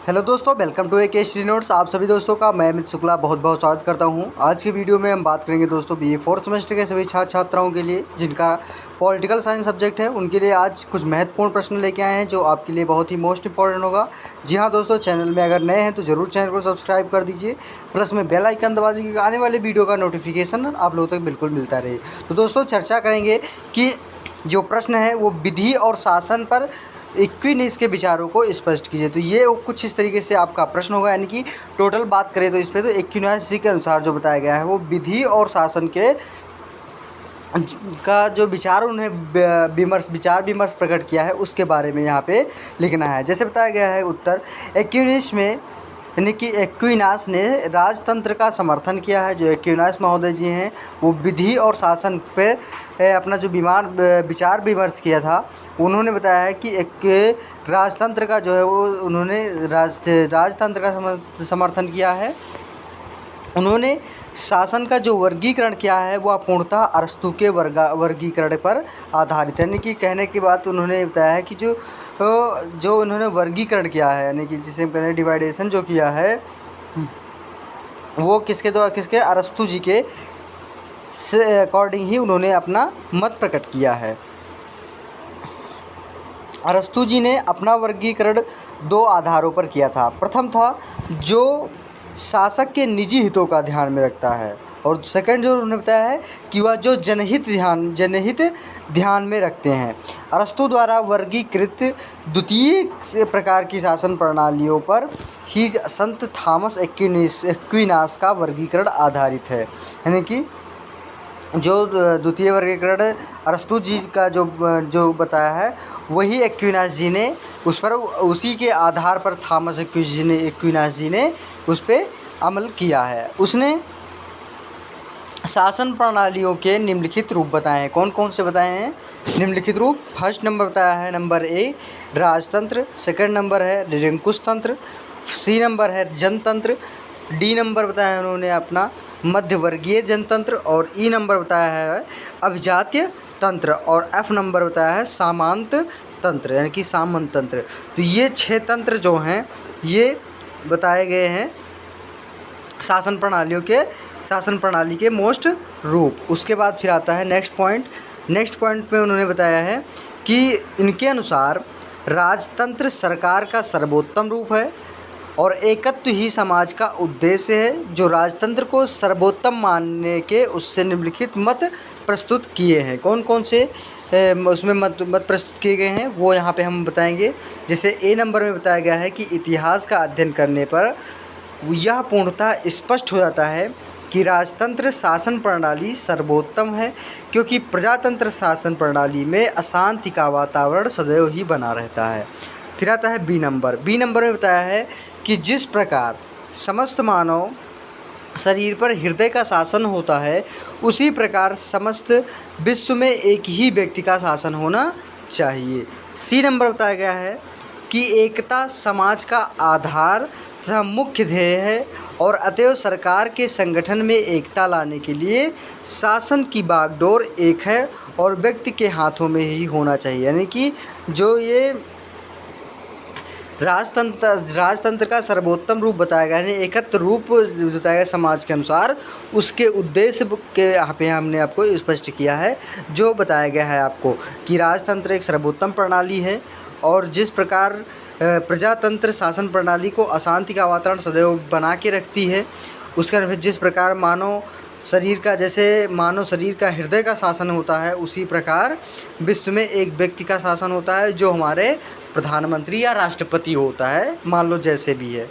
Hello दोस्तों, welcome to AK study notes. आप सभी दोस्तों का मैं अमित शुक्ला बहुत बहुत स्वागत करता हूं। आज की वीडियो में हम बात करेंगे दोस्तों BA फोर्थ सेमेस्टर के सभी छात्र छात्राओं के लिए जिनका पॉलिटिकल साइंस सब्जेक्ट है, उनके लिए आज कुछ महत्वपूर्ण प्रश्न लेके आए हैं जो आपके लिए बहुत ही मोस्ट इंपॉर्टेंट होगा। जी हाँ दोस्तों, चैनल में अगर नए हैं तो ज़रूर चैनल को सब्सक्राइब कर दीजिए, प्लस में बेल आइकन दबा दीजिए, आने वाले वीडियो का नोटिफिकेशन आप लोगों तक बिल्कुल मिलता रहे। तो दोस्तों चर्चा करेंगे कि जो प्रश्न है वो विधि और शासन पर इक्विनीस के विचारों को स्पष्ट कीजिए। तो ये कुछ इस तरीके से आपका प्रश्न होगा, यानी कि टोटल बात करें तो इस पर तो इक्विनीस के अनुसार जो बताया गया है वो विधि और शासन के का जो विचार उन्हें विचार विमर्श प्रकट किया है उसके बारे में यहाँ पे लिखना है। जैसे बताया गया है उत्तर, एक्विनीस में यानी कि एक्विनास ने राजतंत्र का समर्थन किया है। जो एक्विनास महोदय जी हैं वो विधि और शासन पे अपना जो विचार विमर्श किया था, उन्होंने बताया है कि एक राजतंत्र का जो है वो उन्होंने राजतंत्र का समर्थन किया है। उन्होंने शासन का जो वर्गीकरण किया है वह पूर्णतः अरस्तु के वर्गीकरण पर आधारित है। यानी कि कहने की बात उन्होंने बताया है कि जो उन्होंने वर्गीकरण किया है, यानी कि जिसे हम कहते हैं डिवाइडेशन जो किया है, वो किसके द्वारा, किसके, अरस्तु जी के से अकॉर्डिंग ही उन्होंने अपना मत प्रकट किया है। अरस्तु जी ने अपना वर्गीकरण दो आधारों पर किया था। प्रथम था जो शासक के निजी हितों का ध्यान में रखता है, और सेकंड जो उन्होंने बताया है कि वह जो जनहित ध्यान में रखते हैं। अरस्तु द्वारा वर्गीकृत द्वितीय प्रकार की शासन प्रणालियों पर ही संत थॉमस एक्विनास का वर्गीकरण आधारित है। यानी कि जो द्वितीय वर्गीकरण अरस्तु जी का जो बताया है वही एक्विनास जी ने उसी के आधार पर थॉमस एक्विनास जी ने उस पर अमल किया है। उसने शासन प्रणालियों के निम्नलिखित रूप बताए हैं। कौन कौन से बताए हैं निम्नलिखित रूप? फर्स्ट नंबर बताया है नंबर ए राजतंत्र, सेकंड नंबर है निरंकुश तंत्र, सी नंबर है जनतंत्र, डी नंबर बताया है उन्होंने अपना मध्यवर्गीय जनतंत्र, और ई नंबर बताया है अभिजात्य तंत्र, और एफ नंबर बताया है सामंत तंत्र यानी कि सामंत तंत्र। तो ये 6 तंत्र जो हैं ये बताए गए हैं शासन प्रणाली के मोस्ट रूप। उसके बाद फिर आता है नेक्स्ट पॉइंट में उन्होंने बताया है कि इनके अनुसार राजतंत्र सरकार का सर्वोत्तम रूप है और एकत्व ही समाज का उद्देश्य है। जो राजतंत्र को सर्वोत्तम मानने के उससे निम्नलिखित मत प्रस्तुत किए हैं। कौन कौन से उसमें मत प्रस्तुत किए गए हैं वो यहाँ पे हम बताएंगे। जैसे ए नंबर में बताया गया है कि इतिहास का अध्ययन करने पर यह पूर्णतः स्पष्ट हो जाता है कि राजतंत्र शासन प्रणाली सर्वोत्तम है, क्योंकि प्रजातंत्र शासन प्रणाली में अशांति का वातावरण सदैव ही बना रहता है। फिर आता है बी नंबर में बताया है कि जिस प्रकार समस्त मानव शरीर पर हृदय का शासन होता है, उसी प्रकार समस्त विश्व में एक ही व्यक्ति का शासन होना चाहिए। सी नंबर बताया गया है कि एकता समाज का आधार तथा मुख्य ध्येय है और अतएव सरकार के संगठन में एकता लाने के लिए शासन की बागडोर एक है और व्यक्ति के हाथों में ही होना चाहिए। यानी कि जो ये राजतंत्र का सर्वोत्तम रूप बताया गया है, एकत्र रूप बताया गया समाज के अनुसार, उसके उद्देश्य के यहाँ पे हमने आपको स्पष्ट किया है। जो बताया गया है आपको कि राजतंत्र एक सर्वोत्तम प्रणाली है और जिस प्रकार प्रजातंत्र शासन प्रणाली को अशांति का वातावरण सदैव बना के रखती है, उसका जिस प्रकार मानव शरीर का हृदय का शासन होता है, उसी प्रकार विश्व में एक व्यक्ति का शासन होता है जो हमारे प्रधानमंत्री या राष्ट्रपति होता है, मान लो जैसे भी है।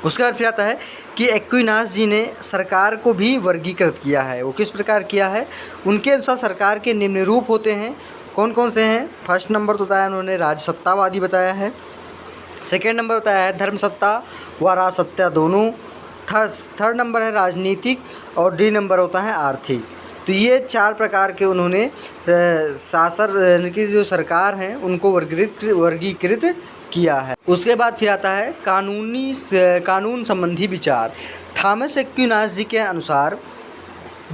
उसके बाद फिर आता है कि एक्विनास जी ने सरकार को भी वर्गीकृत किया है। वो किस प्रकार किया है? उनके अनुसार सरकार के निम्न रूप होते हैं। कौन कौन से हैं? फर्स्ट नंबर तो बताया उन्होंने राजसत्तावादी बताया है, सेकेंड नंबर बताया है धर्मसत्ता व राजसत्ता दोनों, थर्ड नंबर है राजनीतिक, और डी नंबर होता है आर्थिक। तो ये 4 प्रकार के उन्होंने शासन की जो सरकार हैं उनको वर्गीकृत किया है। उसके बाद फिर आता है कानून संबंधी विचार। थॉमस एक्विनास जी के अनुसार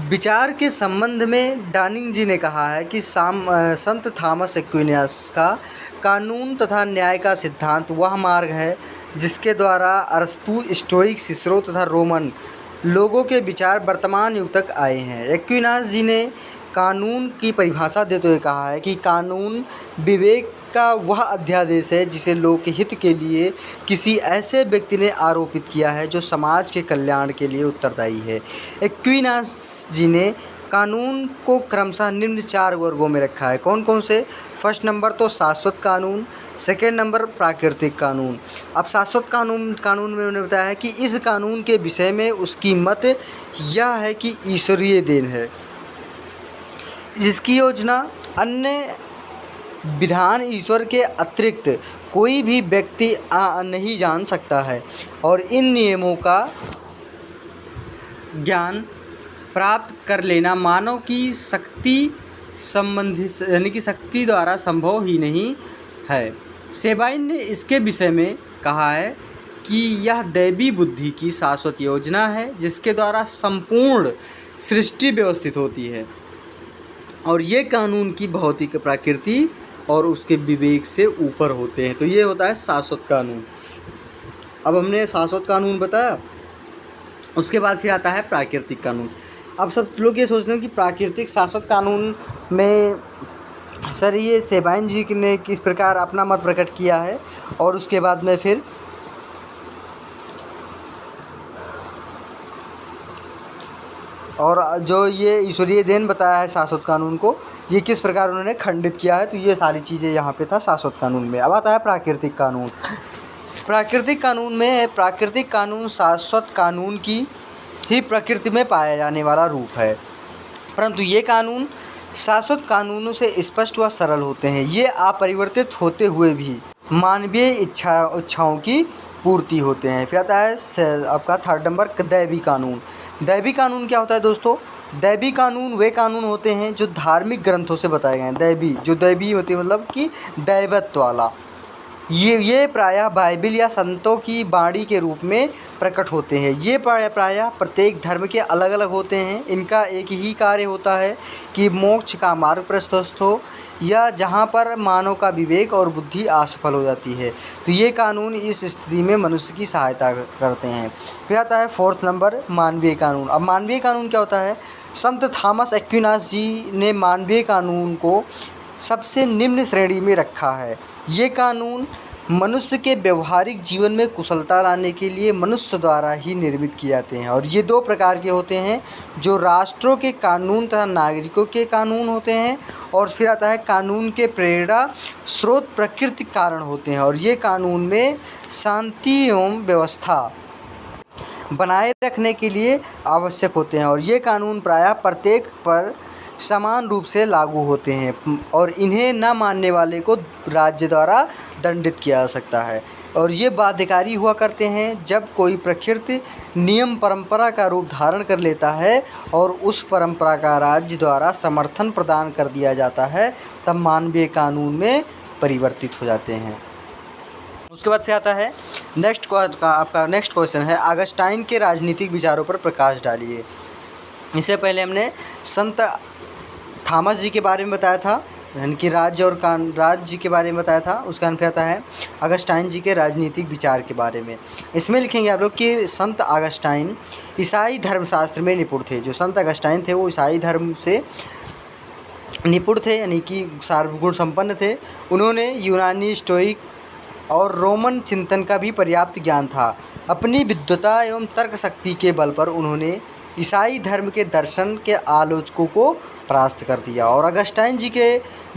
विचार के संबंध में डानिंग जी ने कहा है कि संत थॉमस एक्विनास का कानून तथा न्याय का सिद्धांत वह मार्ग है जिसके द्वारा अरस्तु, स्टोइक, सिसरो तथा रोमन लोगों के विचार वर्तमान युग तक आए हैं। एक्विनास जी ने कानून की परिभाषा देते हुए कहा है कि कानून विवेक का वह अध्यादेश है जिसे लोकहित के लिए किसी ऐसे व्यक्ति ने आरोपित किया है जो समाज के कल्याण के लिए उत्तरदायी है। एक्विनास जी ने कानून को क्रमशः निम्न 4 वर्गों में रखा है। कौन कौन से? फर्स्ट नंबर तो शाश्वत कानून, सेकेंड नंबर प्राकृतिक कानून। अब शाश्वत कानून में उन्होंने बताया है कि इस कानून के विषय में उसकी मत यह है कि ईश्वरीय देन है, जिसकी योजना अन्य विधान ईश्वर के अतिरिक्त कोई भी व्यक्ति नहीं जान सकता है और इन नियमों का ज्ञान प्राप्त कर लेना मानव की शक्ति संबंधित यानी कि शक्ति द्वारा संभव ही नहीं है। सेबाइन ने इसके विषय में कहा है कि यह दैवी बुद्धि की शाश्वत योजना है जिसके द्वारा संपूर्ण सृष्टि व्यवस्थित होती है और ये कानून की भौतिक प्रकृति और उसके विवेक से ऊपर होते हैं। तो ये होता है शाश्वत कानून। अब हमने शाश्वत कानून बताया, उसके बाद फिर आता है प्राकृतिक कानून। अब सब लोग ये सोचते हैं कि प्राकृतिक शाश्वत कानून में सर ये सेबाइन जी ने किस प्रकार अपना मत प्रकट किया है और उसके बाद में फिर और जो ये ईश्वरीय देन बताया है शाश्वत कानून को, ये किस प्रकार उन्होंने खंडित किया है। तो ये सारी चीज़ें यहाँ पे था शाश्वत कानून में। अब आता है प्राकृतिक कानून। प्राकृतिक कानून में प्राकृतिक कानून शाश्वत कानून की ही प्रकृति में पाया जाने वाला रूप है, परंतु ये कानून शाश्वत कानूनों से स्पष्ट व सरल होते हैं। ये अपरिवर्तित होते हुए भी मानवीय इच्छाओं की पूर्ति होते हैं। फिर आता है आपका थर्ड नंबर दैवी कानून। दैवी कानून क्या होता है दोस्तों? दैवी कानून वे कानून होते हैं जो धार्मिक ग्रंथों से बताए गए हैं। दैवी होती है मतलब कि दैवत्व वाला। ये प्रायः बाइबिल या संतों की वाणी के रूप में प्रकट होते हैं। ये प्रायः प्रत्येक धर्म के अलग अलग होते हैं। इनका एक ही कार्य होता है कि मोक्ष का मार्ग प्रशस्त हो या जहाँ पर मानव का विवेक और बुद्धि असफल हो जाती है। तो ये कानून इस स्थिति में मनुष्य की सहायता करते हैं। फिर आता है फोर्थ नंबर मानवीय कानून। अब मानवीय कानून क्या होता है? संत थॉमस एक्विनास जी ने मानवीय कानून को सबसे निम्न श्रेणी में रखा है। ये कानून मनुष्य के व्यवहारिक जीवन में कुशलता लाने के लिए मनुष्य द्वारा ही निर्मित किए जाते हैं और ये 2 प्रकार के होते हैं, जो राष्ट्रों के कानून तथा नागरिकों के कानून होते हैं। और फिर आता है कानून के प्रेरणा स्रोत प्राकृतिक कारण होते हैं और ये कानून में शांति एवं व्यवस्था बनाए रखने के लिए आवश्यक होते हैं और ये कानून प्रायः प्रत्येक पर समान रूप से लागू होते हैं और इन्हें न मानने वाले को राज्य द्वारा दंडित किया जा सकता है। और ये बाध्यकारी हुआ करते हैं जब कोई प्रकृति नियम परंपरा का रूप धारण कर लेता है और उस परंपरा का राज्य द्वारा समर्थन प्रदान कर दिया जाता है, तब मानवीय कानून में परिवर्तित हो जाते हैं। उसके बाद फिर आता है आपका नेक्स्ट क्वेश्चन है, ऑगस्टाइन के राजनीतिक विचारों पर प्रकाश डालिए। इससे पहले हमने संत थॉमस जी के बारे में बताया था, यानी कि राज्य के बारे में बताया था। उसका फिर आता है ऑगस्टाइन जी के राजनीतिक विचार के बारे में। इसमें लिखेंगे आप लोग कि संत ऑगस्टाइन ईसाई धर्मशास्त्र में निपुण थे। जो संत ऑगस्टाइन थे वो ईसाई धर्म से निपुण थे, यानी कि सार्वगुण संपन्न थे। उन्होंने यूनानी, स्टोइक और रोमन चिंतन का भी पर्याप्त ज्ञान था। अपनी विद्वता एवं तर्क शक्ति के बल पर उन्होंने ईसाई धर्म के दर्शन के आलोचकों को परास्त कर दिया और ऑगस्टाइन जी के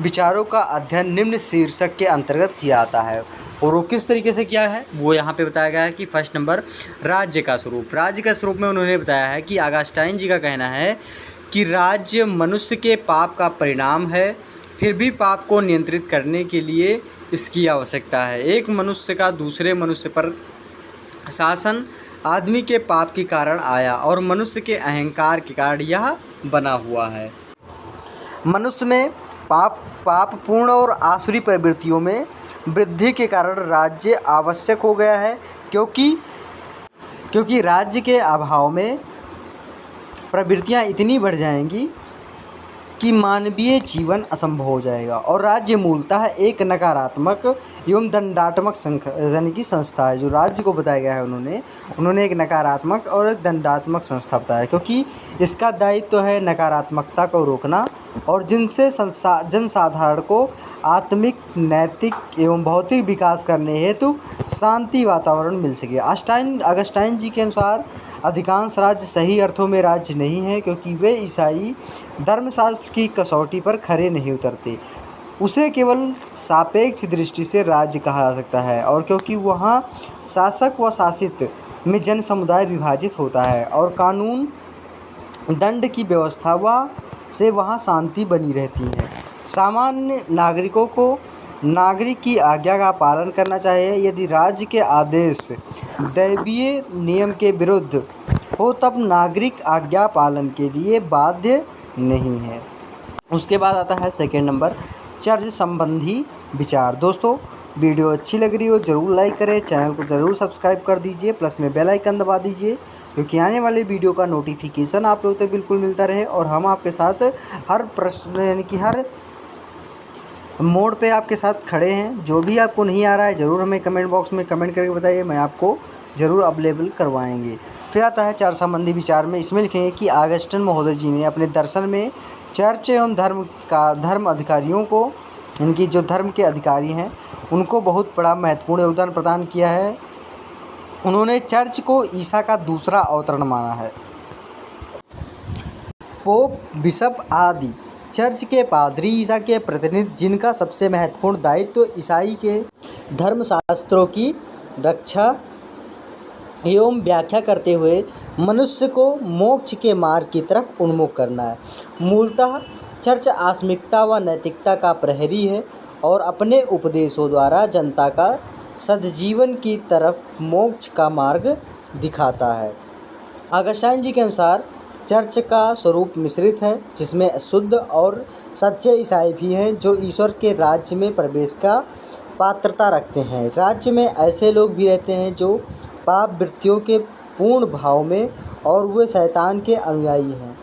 विचारों का अध्ययन निम्न शीर्षक के अंतर्गत किया जाता है। और वो किस तरीके से किया है वो यहाँ पे बताया गया है कि फर्स्ट नंबर राज्य का स्वरूप। राज्य का स्वरूप में उन्होंने बताया है कि ऑगस्टाइन जी का कहना है कि राज्य मनुष्य के पाप का परिणाम है, फिर भी पाप को नियंत्रित करने के लिए इसकी आवश्यकता है। एक मनुष्य का दूसरे मनुष्य पर शासन आदमी के पाप के कारण आया और मनुष्य के अहंकार के कारण यह बना हुआ है। मनुष्य में पापपूर्ण और आसुरी प्रवृत्तियों में वृद्धि के कारण राज्य आवश्यक हो गया है, क्योंकि राज्य के अभाव में प्रवृत्तियां इतनी बढ़ जाएंगी कि मानवीय जीवन असंभव हो जाएगा। और राज्य मूलतः एक नकारात्मक एवं दंडात्मक यानी कि संस्था है। जो राज्य को बताया गया है उन्होंने एक नकारात्मक और एक दंडात्मक संस्था बताया, क्योंकि इसका दायित्व है नकारात्मकता को रोकना और जिनसे जनसाधारण को आत्मिक, नैतिक एवं भौतिक विकास करने हेतु शांति वातावरण मिल सके। अगस्टाइन जी के अनुसार अधिकांश राज्य सही अर्थों में राज्य नहीं है, क्योंकि वे ईसाई धर्मशास्त्र की कसौटी पर खरे नहीं उतरते। उसे केवल सापेक्ष दृष्टि से राज्य कहा जा सकता है, और क्योंकि वहाँ शासक व शासित में जन समुदाय विभाजित होता है और कानून दंड की व्यवस्था से वहाँ शांति बनी रहती है। सामान्य नागरिकों को नागरिक की आज्ञा का पालन करना चाहिए। यदि राज्य के आदेश दैवीय नियम के विरुद्ध हो तब नागरिक आज्ञा पालन के लिए बाध्य नहीं है। उसके बाद आता है सेकंड नंबर, चर्च संबंधी विचार। दोस्तों, वीडियो अच्छी लग रही हो ज़रूर लाइक करें, चैनल को ज़रूर सब्सक्राइब कर दीजिए, प्लस में बेल आइकन दबा दीजिए, क्योंकि आने वाले वीडियो का नोटिफिकेशन आप लोगों तक बिल्कुल मिलता रहे और हम आपके साथ हर प्रश्न यानी कि हर मोड पे आपके साथ खड़े हैं। जो भी आपको नहीं आ रहा है ज़रूर हमें कमेंट बॉक्स में कमेंट करके बताइए, मैं आपको ज़रूर अवेलेबल करवाएंगे। फिर आता है चर्च संबंधी विचार में, इसमें लिखेंगे कि ऑगस्टिन महोदय जी ने अपने दर्शन में चर्च एवं धर्म अधिकारियों को, इनकी जो धर्म के अधिकारी हैं उनको बहुत बड़ा महत्वपूर्ण योगदान प्रदान किया है। उन्होंने चर्च को ईसा का दूसरा अवतरण माना है। पोप, बिशप आदि चर्च के पादरी ईसा के प्रतिनिधि, जिनका सबसे महत्वपूर्ण दायित्व ईसाई के धर्मशास्त्रों की रक्षा एवं व्याख्या करते हुए मनुष्य को मोक्ष के मार्ग की तरफ उन्मुख करना है। मूलतः चर्च आस्मिकता व नैतिकता का प्रहरी है और अपने उपदेशों द्वारा जनता का सद्जीवन की तरफ मोक्ष का मार्ग दिखाता है। ऑगस्टाइन जी के अनुसार चर्च का स्वरूप मिश्रित है, जिसमें शुद्ध और सच्चे ईसाई भी हैं जो ईश्वर के राज्य में प्रवेश का पात्रता रखते हैं। राज्य में ऐसे लोग भी रहते हैं जो पाप वृत्तियों के पूर्ण भाव में और वे शैतान के अनुयायी हैं।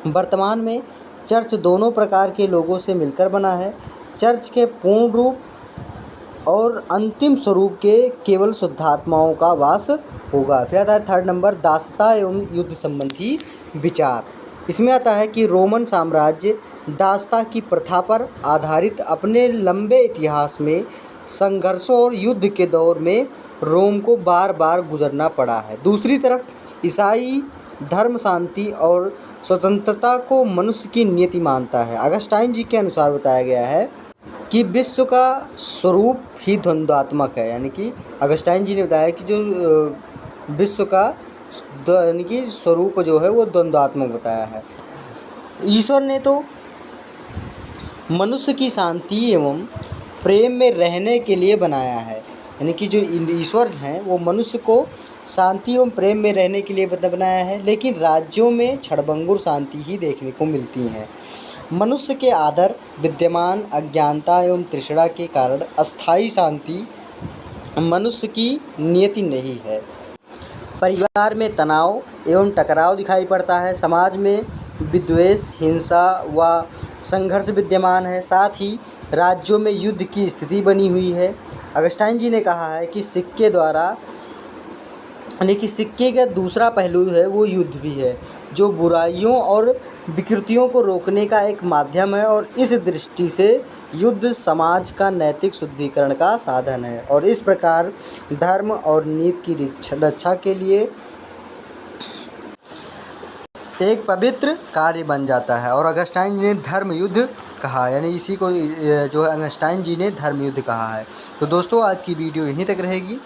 वर्तमान में चर्च दोनों प्रकार के लोगों से मिलकर बना है। चर्च के पूर्ण रूप और अंतिम स्वरूप के केवल शुद्धात्माओं का वास होगा। फिर आता है थर्ड नंबर, दासता एवं युद्ध संबंधी विचार। इसमें आता है कि रोमन साम्राज्य दासता की प्रथा पर आधारित अपने लंबे इतिहास में संघर्षों और युद्ध के दौर में रोम को बार बार गुजरना पड़ा है। दूसरी तरफ ईसाई धर्म शांति और स्वतंत्रता को मनुष्य की नियति मानता है। ऑगस्टाइन जी के अनुसार बताया गया है कि विश्व का स्वरूप ही द्वंद्वात्मक है, यानी कि ऑगस्टाइन जी ने बताया कि जो विश्व का यानी कि स्वरूप जो है वो द्वंद्वात्मक बताया है। ईश्वर ने तो मनुष्य की शांति एवं प्रेम में रहने के लिए बनाया है, यानी कि जो ईश्वर हैं वो मनुष्य को शांति एवं प्रेम में रहने के लिए बनाया है, लेकिन राज्यों में क्षणभंगुर शांति ही देखने को मिलती है। मनुष्य के आदर विद्यमान अज्ञानता एवं तृष्णा के कारण अस्थायी शांति मनुष्य की नियति नहीं है। परिवार में तनाव एवं टकराव दिखाई पड़ता है। समाज में विद्वेष, हिंसा व संघर्ष विद्यमान है। साथ ही राज्यों में युद्ध की स्थिति बनी हुई है। ऑगस्टाइन जी ने कहा है कि सिक्के का दूसरा पहलू है वो युद्ध भी है, जो बुराइयों और विकृतियों को रोकने का एक माध्यम है, और इस दृष्टि से युद्ध समाज का नैतिक शुद्धिकरण का साधन है और इस प्रकार धर्म और नीति की रक्षा के लिए एक पवित्र कार्य बन जाता है। और ऑगस्टाइन जी ने धर्म युद्ध कहा, यानी इसी को जो है ऑगस्टाइन जी ने धर्म युद्ध कहा है। तो दोस्तों, आज की वीडियो यहीं तक रहेगी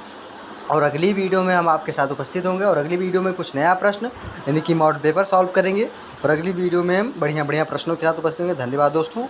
और अगली वीडियो में हम आपके साथ उपस्थित होंगे और अगली वीडियो में कुछ नया प्रश्न यानी कि मॉडल पेपर सॉल्व करेंगे और अगली वीडियो में हम बढ़िया प्रश्नों के साथ उपस्थित होंगे। धन्यवाद दोस्तों।